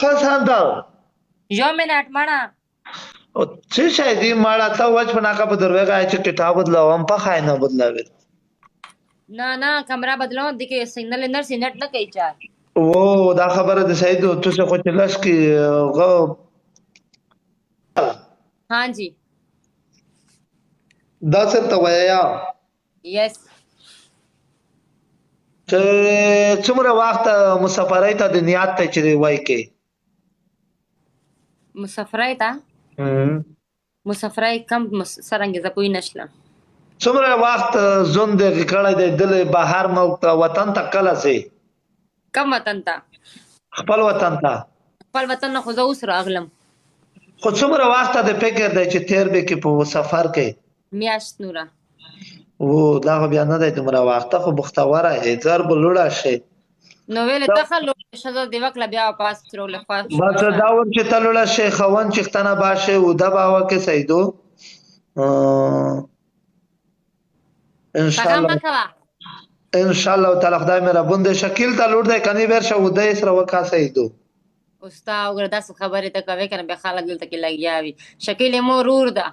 خساندل یو منټ مړه او څه شي دی ماړه تا وځ په ناکا په دروازه چې کتاب بدلوم په خاینه بدلاوي نه نه کمره بدلو د کې سیګنل انرژي نت نه کوي چار او دا خبره د سید تو څه خو چې لاس کې غو हाँ जी دا څه ته ویا यस چې څومره وخت مسافرای ته د نیات ته چي وای کې مسافرای تا مسافرای کم سرنګ زپوی نشله څومره وخت زون د کړه د دل بهر ملک ته وطن ته کله سي کم وطن تا خپل وطن ته خپل وطن نه خو زه اوس راغلم خو څومره وخت د فکر دی چې تیر به کې په سفر کې میاشت نوره او دا بیا نه دی تمره وخت خو بختوره هزار بلوړه شي نو ویل تخلو شزه دی وکړه بیا پاس تر له خاص بس دا ور چې تلوړه شي خوان چې ختنه باشه او د باوا کې سیدو ان شاء الله ان شاء الله تعالی خدای مې ربوند شکیل ته لور دی کني ورشه و د سره وکا سیدو استاد وګړه تاسو خبره ته کوي کنه به خلک دلته کې لګیاوي شکیل مو رور ده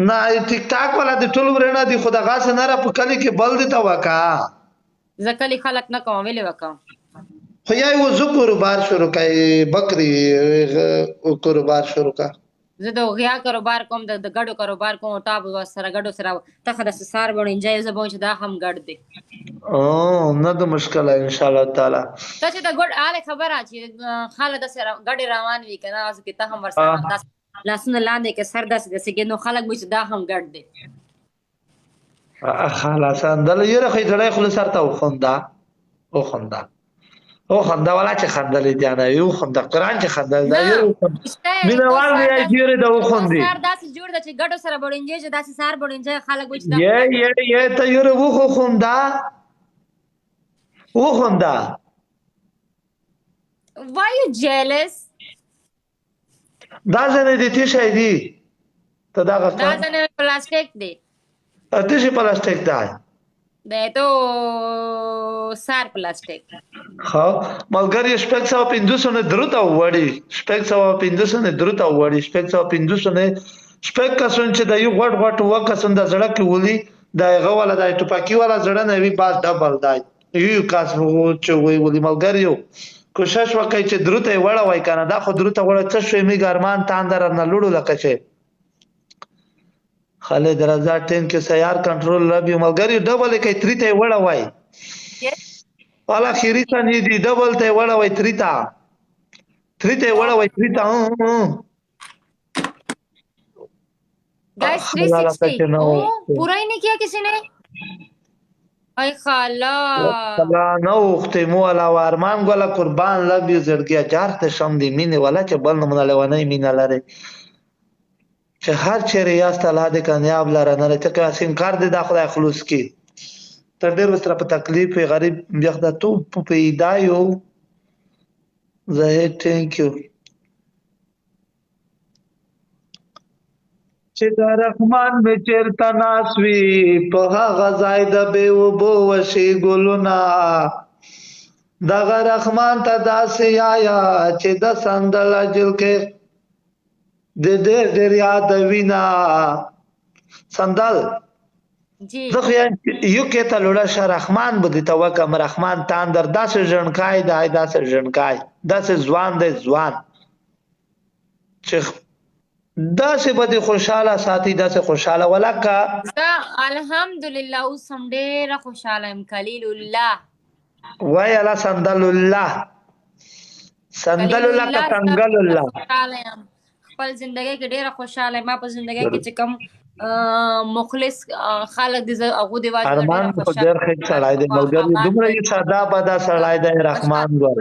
نه ټیک ټاک ولا د ټول ورنه دی خدا غاس نه را په کلی کې بل دی تا وکا زکلی خلک نه کوم ویلې وکم خو یا یو ذکر بار شروع کای بکری کاروبار شروع کا زه د غیا کاروبار کوم د ګډو کاروبار کوم تاب سره ګډو سره ته د سار بڼ انجای زبون چې دا هم ګډ دی او نه د مشکل ان شاء الله تعالی ته چې د ګډ اله خبره چې خالد سره ګډ روان وی کنه از کې ته هم ورسره لاسونه لاندې کې سر داسې دسه نو خلک مې دا هم ګډ دی خلاص اندل یره خې ځړای خل سرته وخندا او خندا ولا چې خندل دي نه یو خندا قران چې خندل دا یو مینوال دی یره د وخندي سر داسې جوړ د چې ګډو سره بړنجې چې داسې سار بړنجې خلک مې دا یې ته یره وخندا why you jealous دا څنګه دي چې شي دي ته دا څنګه پلاستیک دی اته شي پلاستیک دا تو سار پلاستیک ها ملګری شپږ سو 500 درته وړي شپږ سو 500 درته وړي شپږ سو 500 شپږ کسون چې د یو غټ وکسون د زړه کې ولي د غواله د ټپاکی والا زړه نه وی باز ډبل دی یو کاس وو چې وی ولي ملګری کوشش وکړي چې درته وړه وای کنه دا خو درته وړه څه شوی می ګرمان تاندر نه لړو لکه چې خالد رضا ټیم کې سیار کنټرول ربي ملګری ډبل کې تریته وړه وای والا خيري ثاني دي ډبل ته وړه وای تریته وړه وای تریته गाइस 360 पूरा ही नहीं किया किसी ने ay خالا نو وختي مو ولا ارمان ګل قربان لبي زړګیا جارته شم دي مینه ولا چې بل نه لونه مینه لري چې هر چیرې یاست الله دې کامیاب لره نه چې کاسې انکار دې د خدای خلوص کی تر ډېر وسره په تکلیف غریب بيخدا تو په ایدایو زه ثانک یو چې د رحمان می چیرته ناسوي په هغه ځای د به وبو وشي ګلونا دغه رحمان ته داسې آیا چې د سندل اجل کې د دې دریا د وینا سندل جی زه یو کې ته لوړ شه رحمان بده ته وکم رحمان تاندر داسې ژوندکای داسې ځوان دی ځوان چې داسې بده خوشاله ساتي داسې خوشاله ولکه الحمدلله اوس هم ډېره خوشاله ام خلیل الله وای الله سندل الله سندل الله تنگل الله خپل ژوندۍ کې ډېره خوشاله ما په ژوندۍ کې چې کوم مخلص خلک دې هغه دی واجب ارمان په ډېر ښه چړای دی ملګری دومره یې ساده بادا سړای دی رحمان ګور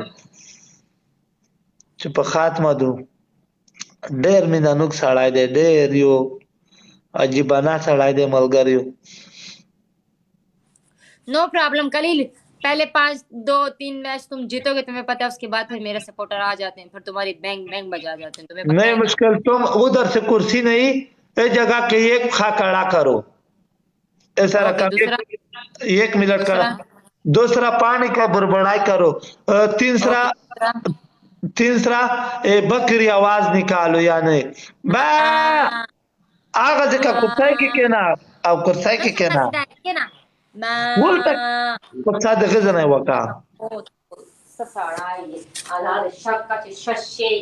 چې په خاتمه دو ډېر مینانوک سړای دی ډېر یو عجیبانه سړای دی ملګری नो प्रॉब्लम खलील पहले 5-2-3 मैच तुम जीतोगे तुम्हें पता है उसके बाद फिर मेरे सपोर्टर आ जाते हैं फिर तुम्हारी बैंक बजा जाते हैं तुम्हें नहीं मुश्किल तुम उधर से कुर्सी नहीं इस जगह के एक खा खड़ा करो ऐसा रखा 1 मिनट का दूसरा पानी का बुरबड़ाई करो तीसरा बकरी आवाज निकालो यानी बा आगा ځکه کوڅه کې کېنا او کوڅه کې کېنا ولته کوڅه د غزنه وکا سړای حلال شکه چې ششي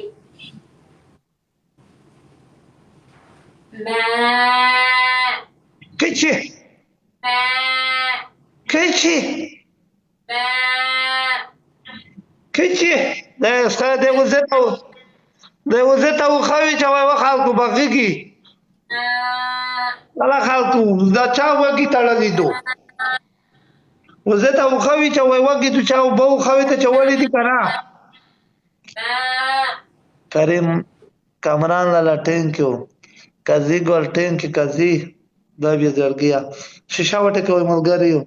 کچې کچې کچې دا ستاسو د وزته او خوي چې وای خلکو بغيږي الله خلکو دا چا وګي تړلې دو وزته او خوي چې وای وګي ته چا وبو خوي ته چولې دي کنه کریم کامران لاله ټینکیو کزی ګل ټینکی کزی دا بیا درګیا شیشه وټه کوي ملګریو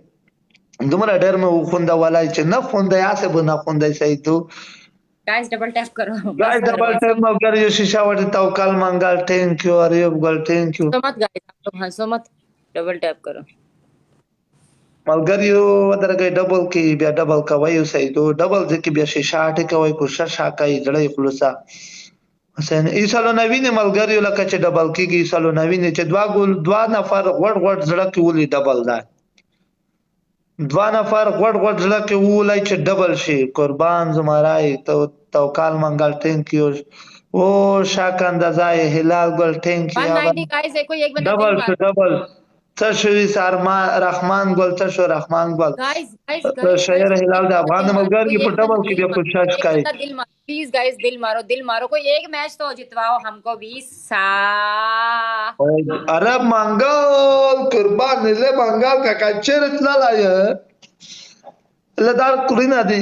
دومره ډېر مې وخونده ولای چې نه خونده یاسه به نه خونده سیدو गाइस डबल टैप करो गाइस डबल टैप मगर यो शीशा वटे तवकल मंगल थैंक यू अरियब गल थैंक यू तो मत गाइस आप लोग हंसो मत डबल टैप करो मगर यो दरगे डबल की बिया डबल का वयो सैदो डबल ځکه بیا शीशा اٹه کوي کوشش شاکای جړې خلاصا حسین ایسالو نوینه ملګری لکه چې ډبل کیږي ایسالو نوینه چې دوا نفر غړ زړه کې ولي ډبل ده دوا نفر غړ زړه کې ولای چې ډبل شي قربان زمارای توکل منګل ټینک یو او شاکندزای هلال ګل ټینک یو 190 गाइस देखो एक बंदा ډبل تشوي سارما رحمان ګل تشو رحمان ګل गाइस شاعر هلال د افغان ملګری په ډبل کې په کوشش کوي प्लीज गाइस दिल मारो कोई एक मैच तो जितवाओ हमको 20 सा अरे मंगल कुर्बान ले मंगल का कंचरत ला लाया ले दार कुलिना दी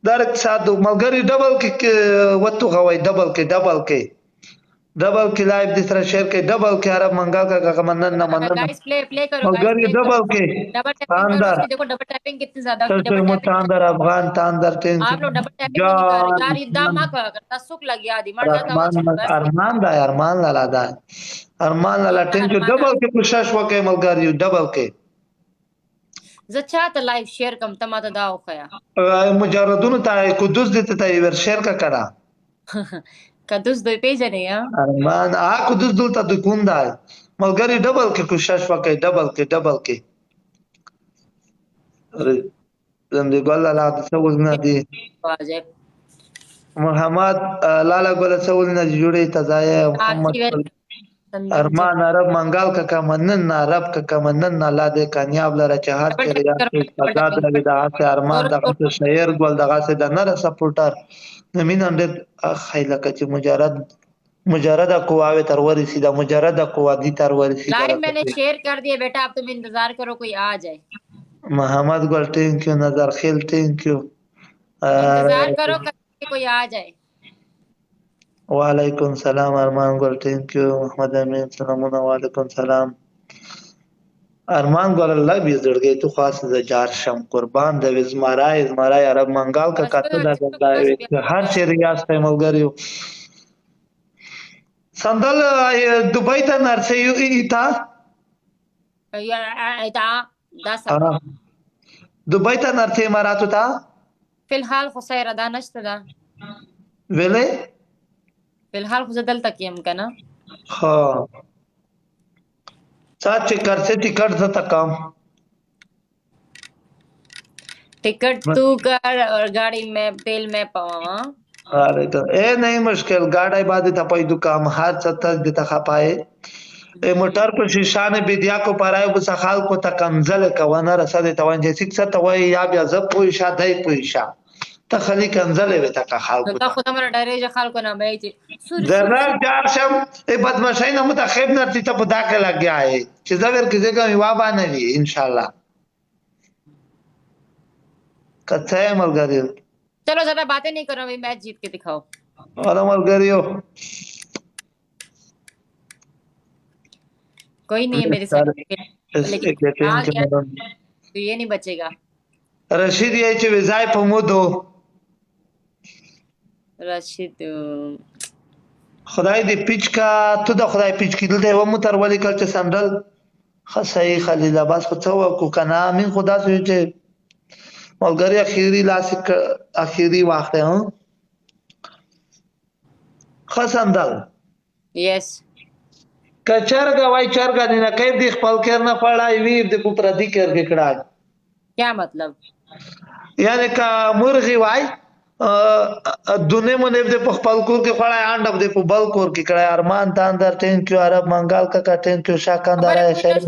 दार सादو ملګری ډبل کې وته غوي ډبل کې लाइव दिस तरह शेयर के डबल के अरब मंगल का मनन न मनन गाइस प्ले करो मगर डबल के डबल टैपिंग करो देखो डबल टैपिंग कितनी ज्यादा डबल टैपिंग तांदर अफगान तांदर टेंशन आप लोग डबल टैपिंग यार इदा मा करता सुख लग गया दी मर जाता अरमान लाला टेंशन डबल के कोशिश वके मगर यू डबल के زچا ته لایو شیر کم ته ماته دا وخیا مجردون ته قدوس دې ته ور شیر کا کړه قدوس دوی پیژنې ها ارمان قدوس دلته د کوندا ملګری ډبل کې کوشش وکړي ډبل کې زم دې ګل لاله څول نه دي واجب محمد لاله ګل څول نه جوړې تزایا محمد ارمان عرب منګال کا منن عرب کا منن لا دې کامیاب لره چې هر کې ریاست آزاد لګي دا سه ارمان دغه شاعر ګل دغه سه د نر سپورټر زمين اندر خیله کچ مجرد قواوی ترور سیدھا مجرد قوادی ترور سیدھا لائیو میں نے شیئر کر دیا بیٹا اب تم انتظار کرو کوئی آ جائے محمد گل ٹینک یو نظر خیل ٹینک یو انتظار کرو کوئی آ جائے وعلیکم السلام ارمان گل ٹینک یو محمد امین سلامونه وعلیکم السلام ارمان ګل الله به زړګي تو خاص ز جار شم قربان د زمارای عرب منګال کا کته د هر شي ریاض ته ملګریو سندل دبي ته نرسي ایتا یا ایتا دا دبي ته نرسي اماراتو ته فی الحال خو سیر ادا نشته دا ویلې فی الحال خو دل تکیم کنه ها साथ कर से टिकट से तकम टिकट तू कर और गाड़ी में तेल में पावा अरे तो ए नहीं मुश्किल गाड़ी बाद तपाई दुकान हाथ सत्तर देता खपाए ए मोटर पर शीशा ने बिदिया को पराए वो सखाल को तकंजल का वना रसा देता वन जैसे कि सत्ता वही या भी अजब पोइशा दही पोइशा تخلي کنزله وته کا خلکو ته خو تمره ډایره خلکو نه به چې زرار جار شم ای بدمعشی نه متخب نرتی ته په داخله لګیا ہے چې زبر کې ځګه می وابا نه وی ان شاء الله کته ملګریو चलो ज्यादा बातें नहीं करो भाई मैच जीत के दिखाओ और मलगरियो कोई नहीं है मेरे साथ लेकिन तो ये नहीं बचेगा रशीद ये چې وزای په مودو راشد خدای دې پیچ کا ته د خدای پیچ کیدل دی و موتر ولی کل چې سندل خصای خلیل عباس خو څو کو کنا من خدا سوي چې ملګری اخیری لاس اخیری واخته ها خسندل یس که چرګه وای چرګه نه کیف دی خپل کر نه پړای وی د په پردي کر کې کړه کیا مطلب یعنی که مرغي وای دونه مونږ د په خپل کور کې خړای انډ د په بل کور کې کړه ارمان تاندر ټینکیو عرب منګال کا ټینکیو شاکاندار شهر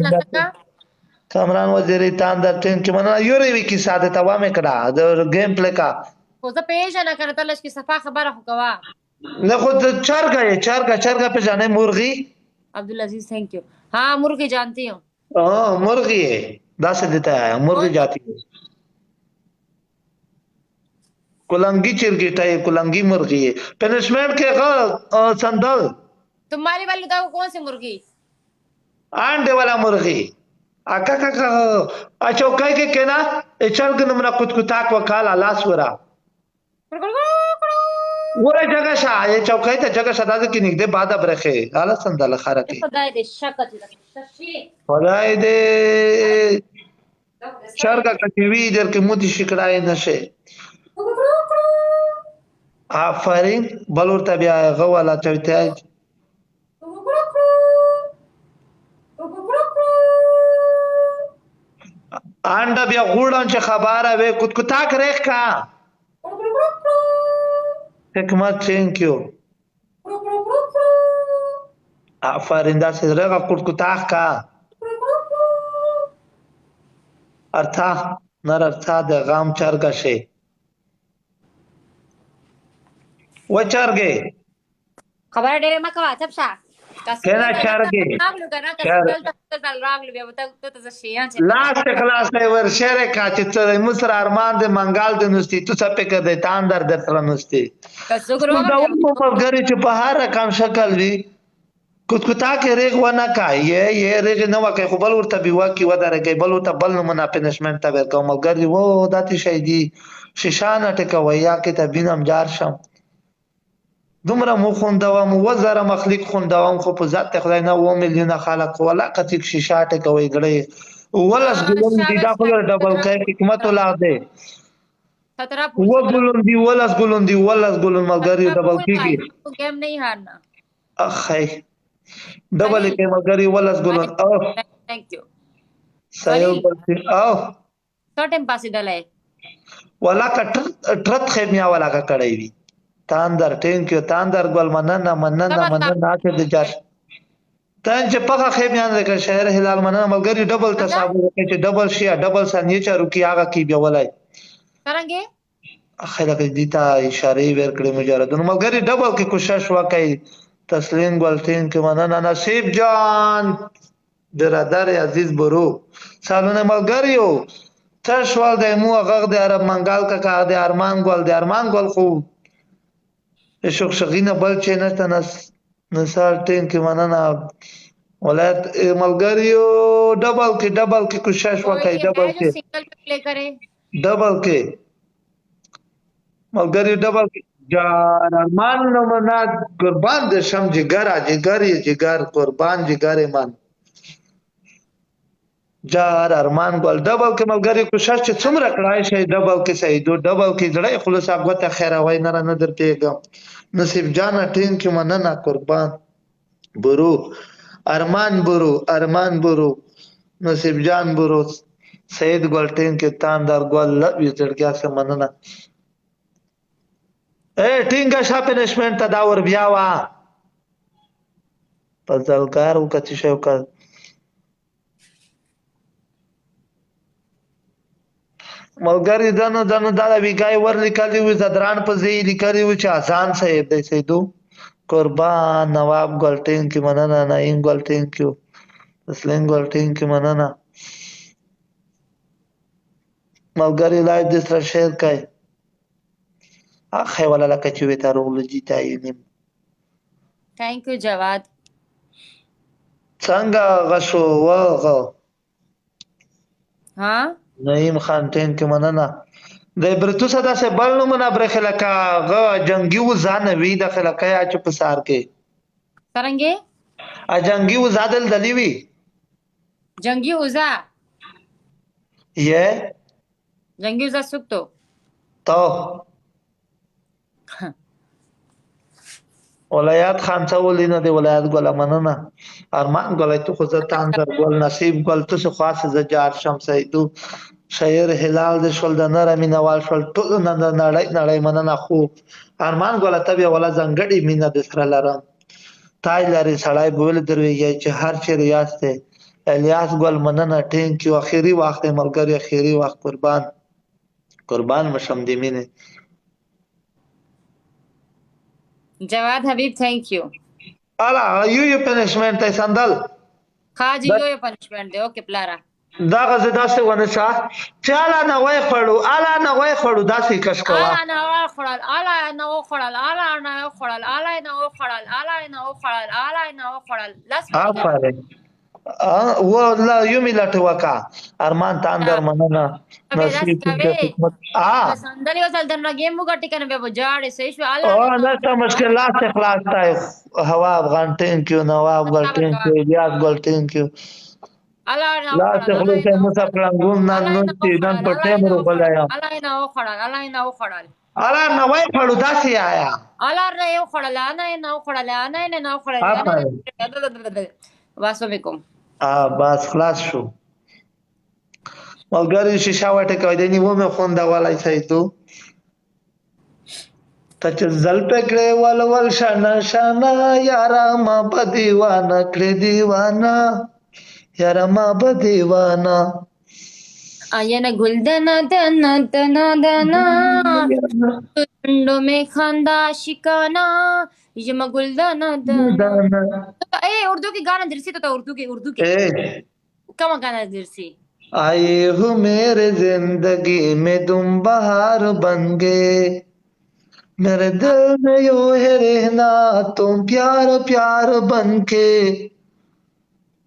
کامران وزیری تاندر ټینکیو منه یوري وی کی ساده توامه کړه د گیم پلی کا خو زه پیژنه کنه تلش کی صفا خبره خو کوا نه خود چرګه په ځانې مرغي عبدالعزیز थैंक यू हाँ मुर्गी जानती हूँ मुर्गी है 10 देता है मुर्गी जाती है कुलंगी चिरगिटा है कुलंगी मुर्गी है पनिशमेंट के संदल तुम्हारी वाली बताओ कौन सी मुर्गी अंडे वाला मुर्गी आका का अच्छा कह के केना ए चल के नमना कुछ कुताक वकाल लास वरा وره جگہ شا یہ چوکای ته جگہ شدا د کینګ دې بادا برخه حالا سندل خرکی خدای دې شکت شي خدای دې شرګه کټوی در کې موتی شکړای نشه آفرین بلور ته بیا غواله چوتای انډه بیا غوړن چې خبره وې کوت کوتا کرېخ کا حکمت thank you آفرین دا سره غا کوت کوتا کا ارتا نر ارتا د غام چرګه شي و چرګه خبر ډېر مکوا چپ شا کنا چرګه راغلو کنه کله راغلو بیا ته ته شي لاست کلاس ته ور شهر کا چې مصر ارمان د منګال د نستی تو څه پکې د تاندر د تر نستی کڅوګرو دا په غری چې په هر رقم شکل وی کوت کوتا کې ریغ ونه کای یہ ریغ نو کې خپل ورته بیوا کې وداره کې بل ته بل نو منا پنشمنت ته ورکوم غری وو داتې شي دي شیشانه ټکوي یا کې ته بینم جار شم دومره مو خوندوم وزره مخلوق خوندوم خو په ذات خدای نه 1 میلیون خلق ولا کتیک شیشه ټکوي غړي ولس ګلون دي دا خو ډبل کې حکمت ولا ده 17 و ګلون دي ولس ګلون ملګری ډبل کېږي گیم نہیں ہارنا اخی ډبل کې ملګری ولس ګلون او thank you سایو او ټیم پاسې دلای ولا کټرت خیمیا ولا کا کړی وی تاندر ټینکیو تاندر ګل مننه اته د جاش تان چې پخه خیمیان د شهر هلال مننه ملګری ډبل تصاویر کې چې ډبل شي ډبل ثانیه چا روکی هغه کې بیا ولای څنګه اخره کې دیتا اشاره ورکړي مجردون ملګری ډبل کې کوشش وکړي تسلیم ګل ټینکیو مننه نصیب جان برادر عزیز برو سالونه ملګریو تشوال د مو غغ د عرب منګال کا د ارمان ګل خو شوق شغینه بل چې نشته نسال ټین کې مننه ولایت ملګریو ډبل کې کوشش وکړي ډبل کې سنگل پلی کرے ملګری ډبل کې جار ارمان نو منا قربان د شم جګر قربان جګر ایمان جار ارمان ګل ډبل کې ملګری کوشش چې څومره کړای شي ډبل کې سیدو ډبل کې زړه خلاص هغه خیر وای نه در پیغام نصیب جان ټین کې مننه قربان برو ارمان برو نصیب جان برو سید ګل ټین کې تاندر ګل لوي چړکیا سے مننه اے ټینګه شا پنشمنت تا دا ور بیا وا پزلګار وکړي شو کړ ملګری دنو دا ویګای ور لیکلی و زدران په زی لیکلی و چې آسان صاحب دی سیدو قربان نواب ګلټین کی مننه نایم ګلټین کیو تسلیم ګلټین کی مننه ملګری لایو د سره شیر کای اخه ولا لکه چې وته رول جیتا یم thank you جواد څنګه غشو وغه ها نعیم خان ټین کې مننه د برتو صدا سے بل نو منا برخه لکه غ جنگي و ځان وی د خلکه اچ په سار کې څنګه ا جنگي و زادل دلی وی جنگي وزا یہ جنگي وزا سکتو تو ولایت خان څه ولینه دی ولایت ګل مننه ارمان ګل ته خو زه تاندر ګل نصیب ګل ته څه خاصه ز جار شم سیدو شاعر هلال د شول د نر مینوال شول ټول نن نړۍ مننه خو ارمان ګل ته بیا ولا زنګړی مینه د سره لرم تای لري سړای بول دروي چې هر چی ریاض ته الیاس ګل مننه ټینک یو اخیری وخت ملګری اخیری وخت قربان مشم دی مینه جواد حبیب تھینک یو الا یو پنشمنت ته سندل خاجی یو پنشمنت دی اوکې پلارا دا غزه داسې ونه چا چاله نه وای خړو الا نه وای خړو داسې کش کوا الا نه وای خړل الا نه خړل الا نه خړل الا نه خړل الا نه خړل الا نه خړل لاس افاره والله یومي لټه وکا ارمان تاندر مننه نصیب کې خدمت سندل یو ځل درنه گیم وګټی کنه به جاړې صحیح شو الله او نه ته مشکلات اخلاص تای هوا افغان ټینک یو نواب ګل ټینک یو الیاس ګل ټینک یو الله لا تخلو ته مصفرنګون نن نن په ټیم روغلایا الله نه خړل الله نه خړل الا نه وای خړو داسې آیا الله نه یو خړل نه خړل نه خړل واسو وکم بس خلاص شو ملګری شیشه وټه کوي د نیو مې خونده ولای سایتو ته چې زل پکړې ول شانا یارا ما بدیوانه کړې دیوانه یارا ما بدیوانه آینه گلدنا دنا دنا دنا ٹنڈو میں خاندہ شکانا یم گلدنا دنا اردو کی گانا درسی تو اردو کی کم گانا درسی آئے ہو میرے زندگی میں تم بہار بن گئے میرے دل میں یوں ہے رہنا تم پیار پیار بن کے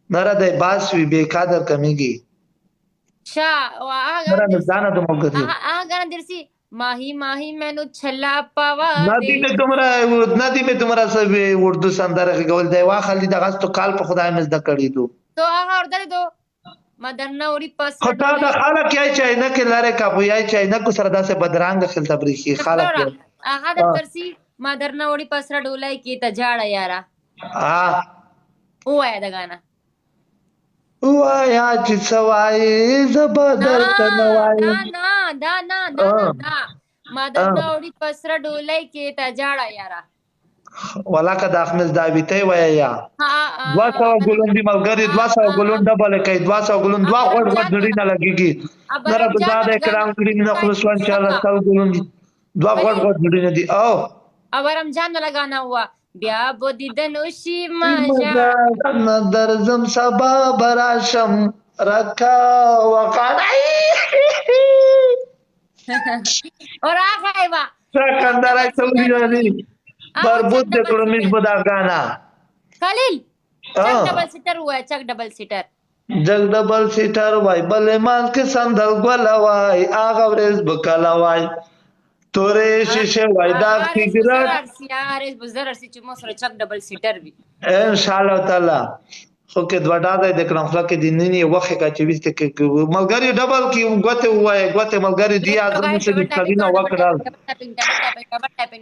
نرا دے باس وی بے قدر کمیگی شا نرا دانا تو مگدی گانا درسی ماہی ماہی مینو چھلا پاوا ندی میں تمہارا سب اردو سندره غول دی واخلی د غاستو کال په خدای مز د کړی دو تو هغه ورته دو مدرنا وری پس خطا د خلک یای چای نه کې لاره کا بو یای چای نه کو سره داسه بدرنګ خل تبریخي خلک هغه د درسی مدرنا وری پس را ډولای کی ته جاړه یارا وایا د غانا وایا چې سوای زبدر تنوای دا مدرنا وری پس را ډولای کی ته جاړه یارا ولاکه د احمد داویته ویا 200 ګلون دی ملګری 200 ګلون ډبل کوي 200 ګلون دوا غړ غړ ډړی نه لګيږي نره بزاد کرام کړي نه خلصوان چې الله 100 ګلون دوا غړ غړ ډړی نه دی او رمضان لگانا ہوا بیا بودی دنوشی ماجا نظر زم سبا براشم رکھا وقاڑائی اور آخر ایوا سکندرائی سوری جانی بربود دکڑو میز بدا گانا خلیل چک ڈبل سیٹر ہوا ہے چک ڈبل سیٹر جگ ڈبل سیٹر وائی بلے مان کے سندل گولا وائی آغا ورز بکالا وائی تورې شیشه وایدا فکرات سیارې بزرګ سي چې مو سره چک ډبل سیټر وي ان شاء الله تعالی خو کې دوړا ده د کړم خلک د نینی وخت کا چې وسته کې ملګری ډبل کې غوته وای غوته ملګری دی اعظم څه د کلینه وکړل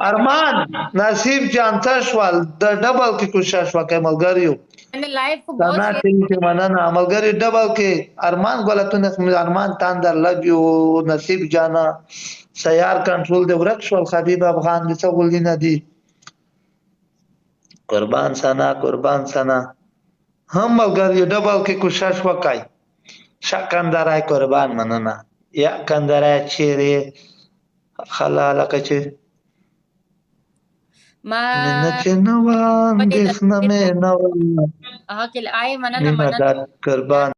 ارمان نصیب جانتا شوال د ډبل کې کوشش وکړ ملګریو ان لایف کو بہت نه ټینګ مننه ملګری ډبل کې ارمان غلطونه ارمان تاندر لګیو نصیب جانا سیار کنټرول د ورک شو حبیب افغان د څو ولینه دي قربان سنا هم ملګری ډبل کې کوشش وکای شکندرای قربان مننه یا کندرای چیرې خلاله کچې ما نه نوان دښنه مې نو هغه کې آی مننه قربان